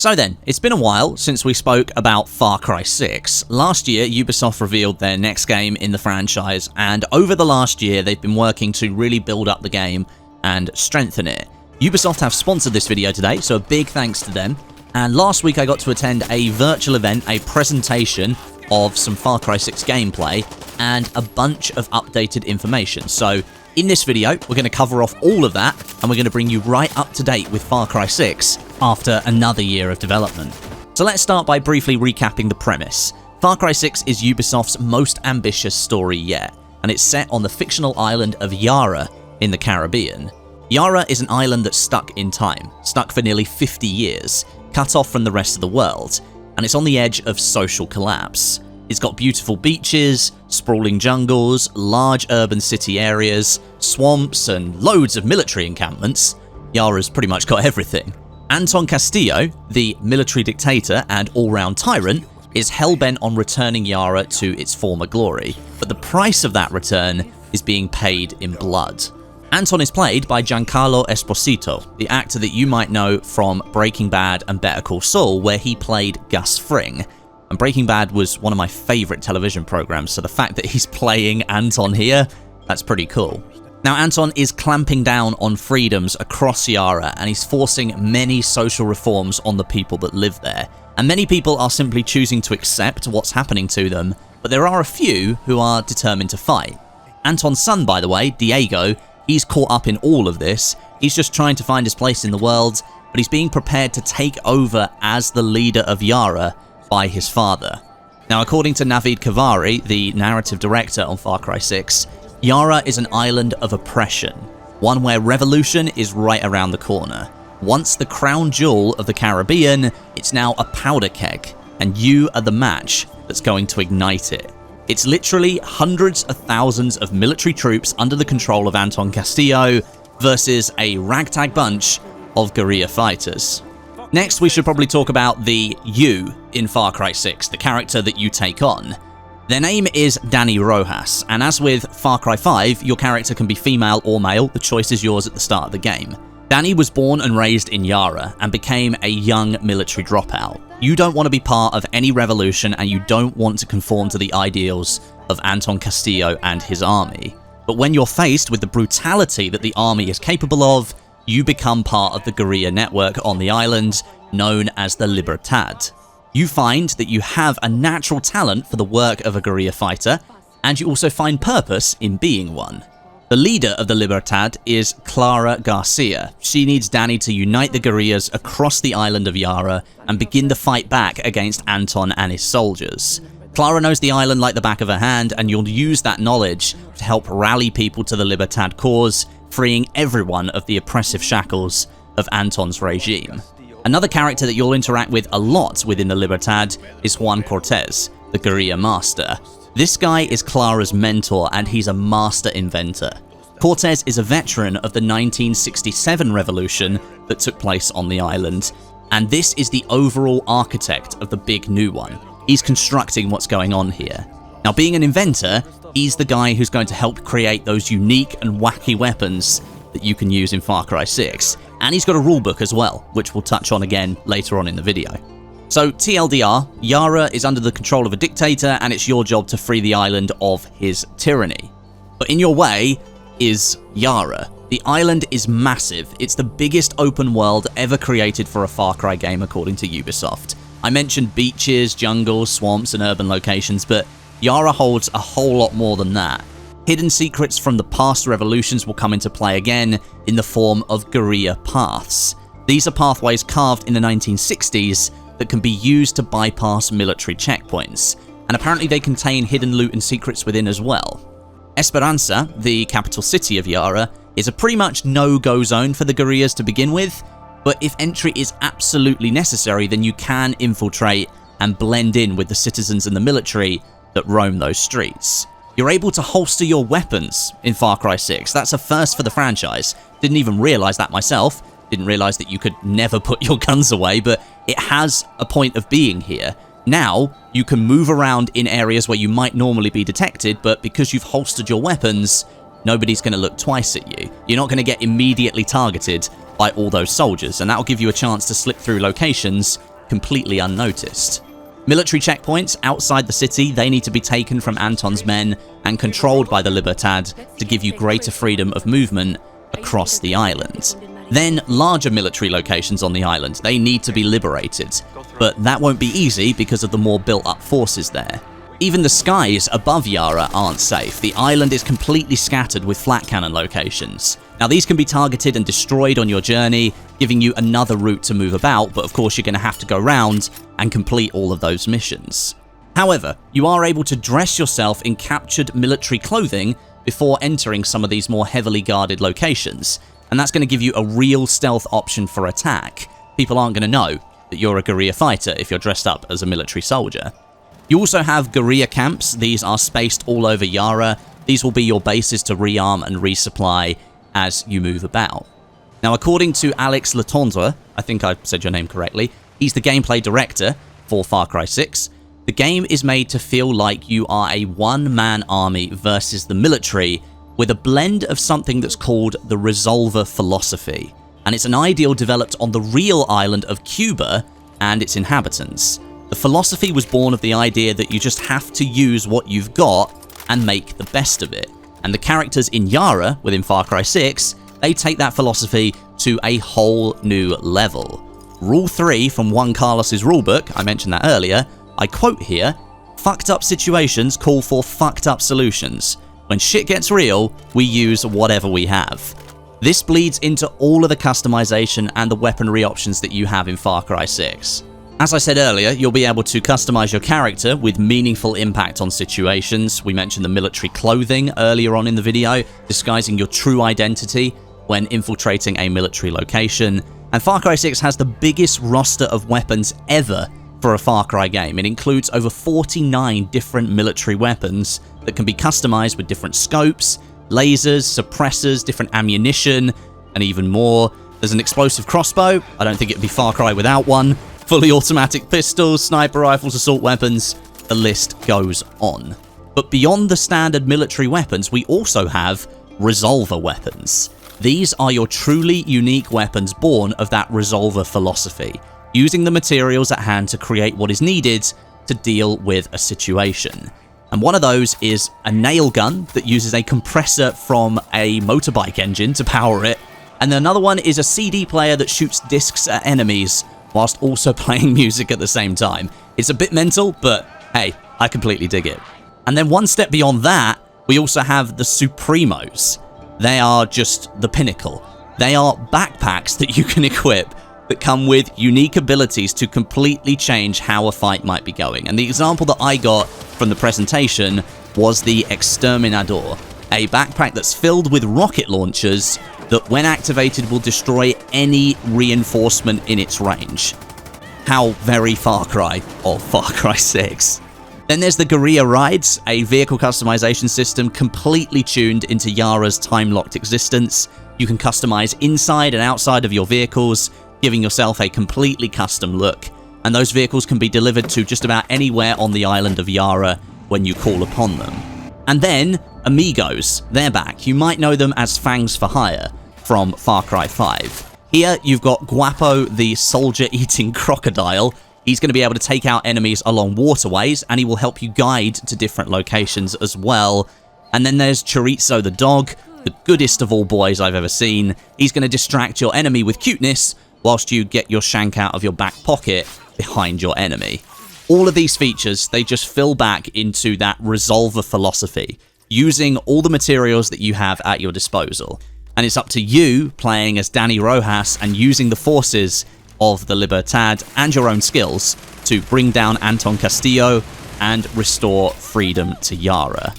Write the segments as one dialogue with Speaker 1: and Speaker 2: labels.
Speaker 1: So then, it's been a while since we spoke about Far Cry 6. Last year, Ubisoft revealed their next game in the franchise, and over the last year, they've been working to really build up the game and strengthen it. Ubisoft have sponsored this video today, so a big thanks to them. And last week, I got to attend a virtual event, a presentation of some Far Cry 6 gameplay, and a bunch of updated information. So in this video, we're going to cover off all of that, and we're going to bring you right up to date with Far Cry 6 after another year of development. So let's start by briefly recapping the premise. Far Cry 6 is Ubisoft's most ambitious story yet, and it's set on the fictional island of Yara in the Caribbean. Yara is an island that's stuck in time, stuck for nearly 50 years, cut off from the rest of the world, and it's on the edge of social collapse. It's got beautiful beaches, sprawling jungles, large urban city areas, swamps, and loads of military encampments. Yara's pretty much got everything. Anton Castillo, the military dictator and all-round tyrant, is hell-bent on returning Yara to its former glory, but the price of that return is being paid in blood. Anton is played by Giancarlo Esposito, the actor that you might know from Breaking Bad and Better Call Saul, where he played Gus Fring. And Breaking Bad was one of my favourite television programs, so the fact that he's playing Anton here, that's pretty cool. Now, Anton is clamping down on freedoms across Yara, and he's forcing many social reforms on the people that live there. And many people are simply choosing to accept what's happening to them, but there are a few who are determined to fight. Anton's son, by the way, Diego, he's caught up in all of this. He's just trying to find his place in the world, but he's being prepared to take over as the leader of Yara by his father. Now, according to Navid Kavari, the narrative director on Far Cry 6, Yara is an island of oppression, one where revolution is right around the corner. Once the crown jewel of the Caribbean, it's now a powder keg, and you are the match that's going to ignite it. It's literally hundreds of thousands of military troops under the control of Anton Castillo versus a ragtag bunch of guerrilla fighters. Next, we should probably talk about the you in Far Cry 6, the character that you take on. Their name is Dani Rojas, and as with Far Cry 5, your character can be female or male, the choice is yours at the start of the game. Dani was born and raised in Yara, and became a young military dropout. You don't want to be part of any revolution, and you don't want to conform to the ideals of Anton Castillo and his army. But when you're faced with the brutality that the army is capable of, you become part of the guerrilla network on the island, known as the Libertad. You find that you have a natural talent for the work of a guerrilla fighter, and you also find purpose in being one. The leader of the Libertad is Clara Garcia. She needs Dani to unite the guerrillas across the island of Yara and begin the fight back against Anton and his soldiers. Clara knows the island like the back of her hand, and you'll use that knowledge to help rally people to the Libertad cause, freeing everyone of the oppressive shackles of Anton's regime. Another character that you'll interact with a lot within the Libertad is Juan Cortez, the guerrilla master. This guy is Clara's mentor, and he's a master inventor. Cortez is a veteran of the 1967 revolution that took place on the island, and this is the overall architect of the big new one. He's constructing what's going on here. Now, being an inventor, he's the guy who's going to help create those unique and wacky weapons that you can use in Far Cry 6. And he's got a rulebook as well, which we'll touch on again later on in the video. So TLDR, Yara is under the control of a dictator, and it's your job to free the island of his tyranny. But in your way is Yara. The island is massive. It's the biggest open world ever created for a Far Cry game, according to Ubisoft. I mentioned beaches, jungles, swamps, and urban locations, but Yara holds a whole lot more than that. Hidden secrets from the past revolutions will come into play again in the form of guerrilla paths. These are pathways carved in the 1960s that can be used to bypass military checkpoints, and apparently they contain hidden loot and secrets within as well. Esperanza, the capital city of Yara, is a pretty much no-go zone for the guerrillas to begin with, but if entry is absolutely necessary, then you can infiltrate and blend in with the citizens and the military that roam those streets. You're able to holster your weapons in Far Cry 6. That's a first for the franchise. Didn't even realize that myself. Didn't realize that you could never put your guns away, but it has a point of being here. Now, you can move around in areas where you might normally be detected, but because you've holstered your weapons, nobody's going to look twice at you. You're not going to get immediately targeted by all those soldiers, and that'll give you a chance to slip through locations completely unnoticed. Military checkpoints outside the city, they need to be taken from Anton's men and controlled by the Libertad to give you greater freedom of movement across the island. Then larger military locations on the island, they need to be liberated, but that won't be easy because of the more built-up forces there. Even the skies above Yara aren't safe. The island is completely scattered with flat cannon locations. Now these can be targeted and destroyed on your journey, giving you another route to move about, but of course you're going to have to go round and complete all of those missions. However, you are able to dress yourself in captured military clothing before entering some of these more heavily guarded locations, and that's going to give you a real stealth option for attack. People aren't going to know that you're a guerrilla fighter if you're dressed up as a military soldier. You also have guerrilla camps. These are spaced all over Yara. These will be your bases to rearm and resupply as you move about. Now, according to Alex Letendre, I think I said your name correctly, he's the gameplay director for Far Cry 6, the game is made to feel like you are a one-man army versus the military, with a blend of something that's called the Resolver philosophy, and it's an ideal developed on the real island of Cuba and its inhabitants. The philosophy was born of the idea that you just have to use what you've got and make the best of it. And the characters in Yara, within Far Cry 6, they take that philosophy to a whole new level. Rule 3 from Juan Carlos's rulebook, I mentioned that earlier, I quote here, "Fucked up situations call for fucked up solutions. When shit gets real, we use whatever we have." This bleeds into all of the customization and the weaponry options that you have in Far Cry 6. As I said earlier, you'll be able to customize your character with meaningful impact on situations. We mentioned the military clothing earlier on in the video, disguising your true identity when infiltrating a military location. And Far Cry 6 has the biggest roster of weapons ever for a Far Cry game. It includes over 49 different military weapons that can be customized with different scopes, lasers, suppressors, different ammunition, and even more. There's an explosive crossbow. I don't think it'd be Far Cry without one. Fully automatic pistols, sniper rifles, assault weapons, the list goes on. But beyond the standard military weapons, we also have Resolver weapons. These are your truly unique weapons born of that Resolver philosophy, using the materials at hand to create what is needed to deal with a situation. And one of those is a nail gun that uses a compressor from a motorbike engine to power it, and another one is a CD player that shoots discs at enemies whilst also playing music at the same time. It's a bit mental, but hey, I completely dig it. And then one step beyond that, we also have the Supremos. They are just the pinnacle. They are backpacks that you can equip that come with unique abilities to completely change how a fight might be going. And the example that I got from the presentation was the Exterminador, a backpack that's filled with rocket launchers that when activated will destroy any reinforcement in its range. How very Far Cry of Far Cry 6. Then there's the Guerrilla Rides, a vehicle customization system completely tuned into Yara's time-locked existence. You can customize inside and outside of your vehicles, giving yourself a completely custom look. And those vehicles can be delivered to just about anywhere on the island of Yara when you call upon them. And then, Amigos, they're back. You might know them as Fangs for Hire from Far Cry 5. Here, you've got Guapo, the soldier-eating crocodile. He's going to be able to take out enemies along waterways, and he will help you guide to different locations as well. And then there's Chorizo the dog, the goodest of all boys I've ever seen. He's going to distract your enemy with cuteness, whilst you get your shank out of your back pocket behind your enemy. All of these features, they just fill back into that Resolver philosophy, using all the materials that you have at your disposal. And it's up to you, playing as Danny Rojas and using the forces of the Libertad and your own skills to bring down Anton Castillo and restore freedom to Yara.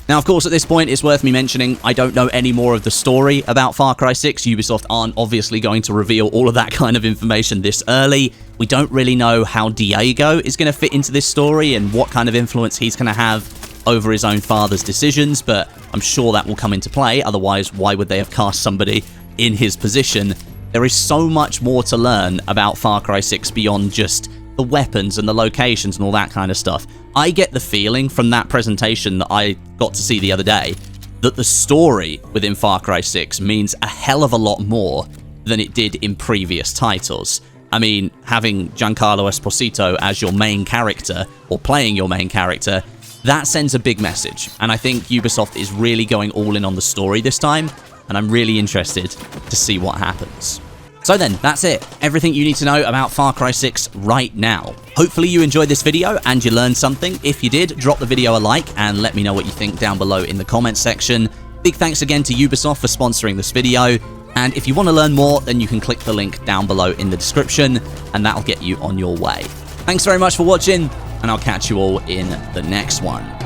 Speaker 1: Now, of course, at this point, it's worth me mentioning, I don't know any more of the story about Far Cry 6. Ubisoft aren't obviously going to reveal all of that kind of information this early. We don't really know how Diego is going to fit into this story and what kind of influence he's going to have over his own father's decisions, but I'm sure that will come into play. Otherwise, why would they have cast somebody in his position? There is so much more to learn about Far Cry 6 beyond just the weapons and the locations and all that kind of stuff. I get the feeling from that presentation that I got to see the other day that the story within Far Cry 6 means a hell of a lot more than it did in previous titles. I mean, having Giancarlo Esposito as your main character, or playing your main character, that sends a big message. And I think Ubisoft is really going all in on the story this time, and I'm really interested to see what happens. So then, that's it. Everything you need to know about Far Cry 6 right now. Hopefully you enjoyed this video and you learned something. If you did, drop the video a like and let me know what you think down below in the comments section. Big thanks again to Ubisoft for sponsoring this video. And if you want to learn more, then you can click the link down below in the description, and that'll get you on your way. Thanks very much for watching, and I'll catch you all in the next one.